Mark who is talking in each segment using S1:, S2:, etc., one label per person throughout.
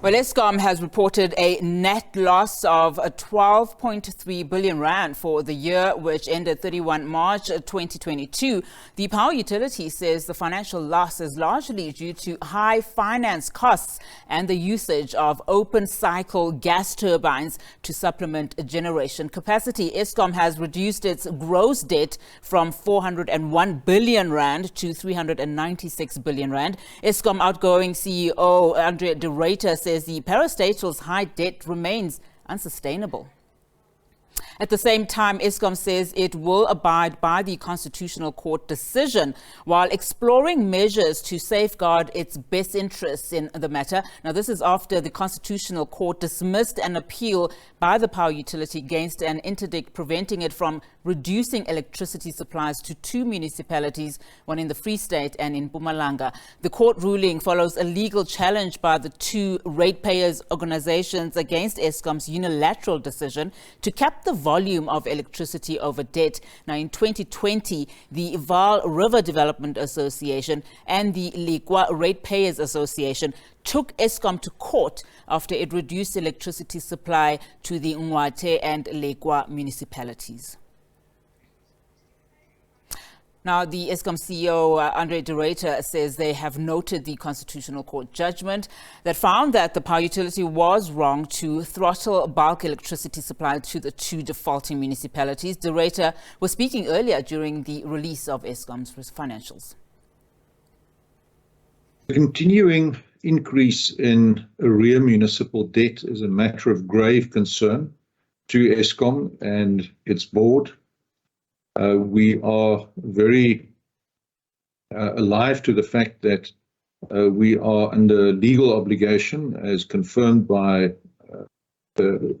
S1: Well, Eskom has reported a net loss of 12.3 billion rand for the year, which ended 31 March 2022. The power utility says the financial loss is largely due to high finance costs and the usage of open cycle gas turbines to supplement generation capacity. Eskom has reduced its gross debt from 401 billion rand to 396 billion rand. Eskom outgoing CEO Andre De Ruyter says the parastatal's high debt remains unsustainable. At the same time, Eskom says it will abide by the Constitutional Court decision while exploring measures to safeguard its best interests in the matter. Now, this is after the Constitutional Court dismissed an appeal by the power utility against an interdict preventing it from reducing electricity supplies to two municipalities, one in the Free State and in Mpumalanga. The court ruling follows a legal challenge by the two ratepayers organizations against Eskom's unilateral decision to cap the volume of electricity over debt. Now, in 2020, the Vaal River Development Association and the Lekwa Ratepayers Association took Eskom to court after it reduced electricity supply to the Ngwate and Lekwa municipalities. Now, the Eskom CEO, Andre De Ruyter, says they have noted the Constitutional Court judgment that found that the power utility was wrong to throttle bulk electricity supply to the two defaulting municipalities. De Ruyter was speaking earlier during the release of Eskom's financials.
S2: The continuing increase in arrear municipal debt is a matter of grave concern to Eskom and its board. We are very alive to the fact that we are under legal obligation, as confirmed by the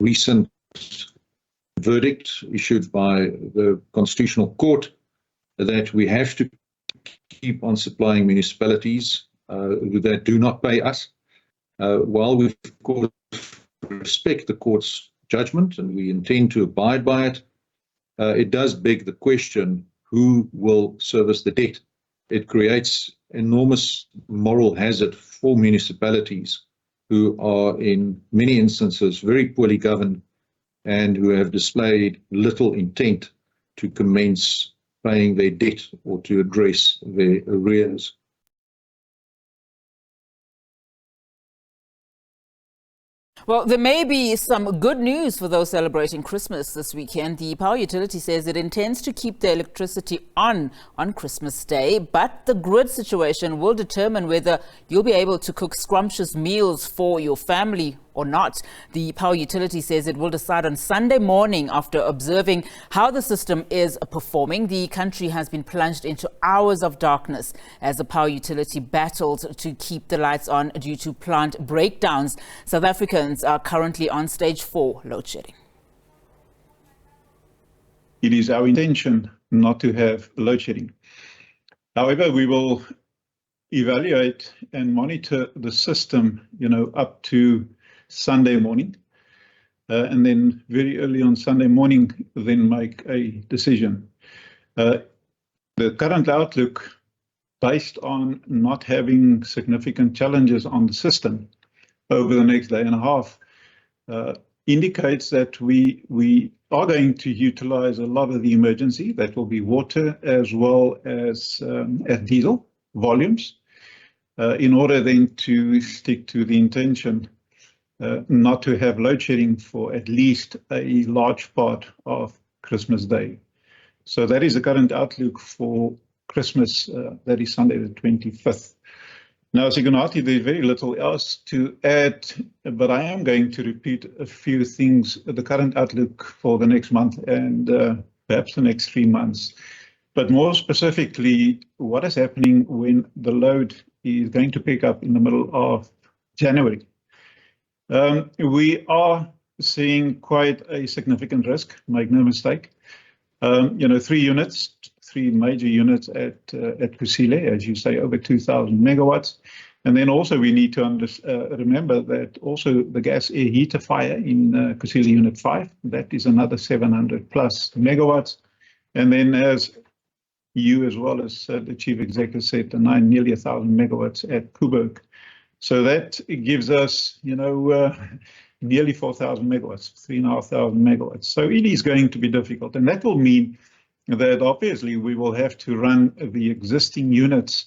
S2: recent verdict issued by the Constitutional Court, that we have to keep on supplying municipalities that do not pay us. While we, of course, respect the court's judgment and we intend to abide by it, it does beg the question, who will service the debt? It creates enormous moral hazard for municipalities who are in many instances very poorly governed and who have displayed little intent to commence paying their debt or to address their arrears.
S1: Well, there may be some good news for those celebrating Christmas this weekend. The power utility says it intends to keep the electricity on Christmas Day, but the grid situation will determine whether you'll be able to cook scrumptious meals for your family or not. The power utility says it will decide on Sunday morning after observing how the system is performing. The country has been plunged into hours of darkness as the power utility battled to keep the lights on due to plant breakdowns. South Africans are currently on stage 4 load shedding.
S3: It is our intention not to have load shedding. However, we will evaluate and monitor the system, up to Sunday morning, and then very early on Sunday morning, then make a decision. The current outlook, based on not having significant challenges on the system over the next day and a half, indicates that we are going to utilize a lot of the emergency. That will be water as well as diesel volumes, in order then to stick to the intention not to have load shedding for at least a large part of Christmas Day. So that is the current outlook for Christmas, that is Sunday the 25th. Now, Sigunati, there's very little else to add, but I am going to repeat a few things, the current outlook for the next month and perhaps the next 3 months. But more specifically, what is happening when the load is going to pick up in the middle of January. We are seeing quite a significant risk, make no mistake. 3 major units at Kusile, as you say, over 2,000 megawatts. And then also we need to remember that also the gas air heater fire in Kusile Unit 5, that is another 700 plus megawatts. And then as you as well as the Chief Executive said, nearly 1,000 megawatts at Kuburg. So that gives us, nearly 4,000 megawatts, 3,500 megawatts. So it is going to be difficult. And that will mean that obviously we will have to run the existing units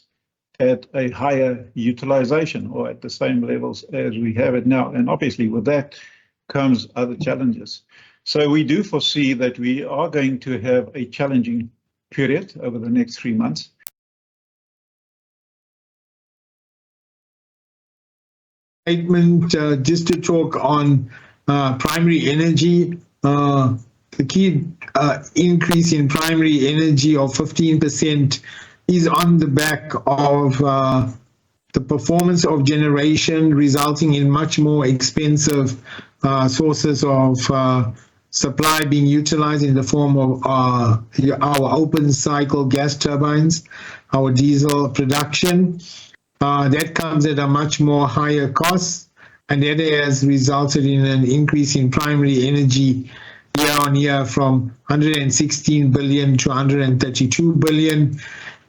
S3: at a higher utilization or at the same levels as we have it now. And obviously with that comes other challenges. So we do foresee that we are going to have a challenging period over the next 3 months.
S4: Just to talk on primary energy, the key increase in primary energy of 15% is on the back of the performance of generation, resulting in much more expensive sources of supply being utilized in the form of our open cycle gas turbines, our diesel production. That comes at a much more higher cost, and that has resulted in an increase in primary energy year on year from 116 billion to 132 billion.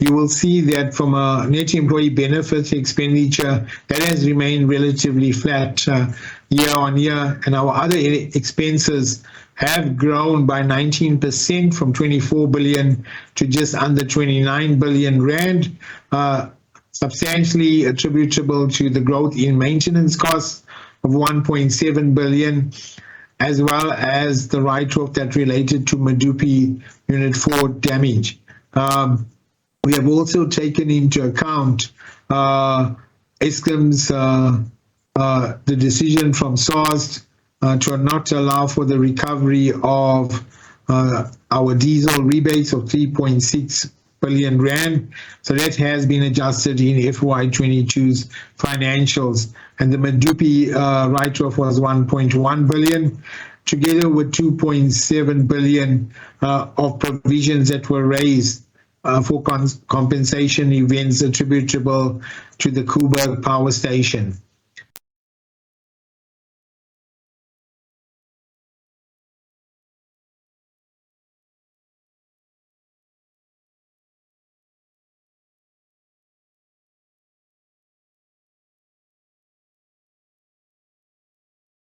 S4: You will see that from a net employee benefit expenditure, that has remained relatively flat year on year, and our other expenses have grown by 19% from 24 billion to just under 29 billion rand, substantially attributable to the growth in maintenance costs of 1.7 billion, as well as the write-off that related to Medupi Unit 4 damage. We have also taken into account Eskom's the decision from SARS to not allow for the recovery of our diesel rebates of 3.6 billion rand. So that has been adjusted in FY22's financials, and the Medupi write-off was 1.1 billion, together with 2.7 billion of provisions that were raised for compensation events attributable to the Koeberg power station.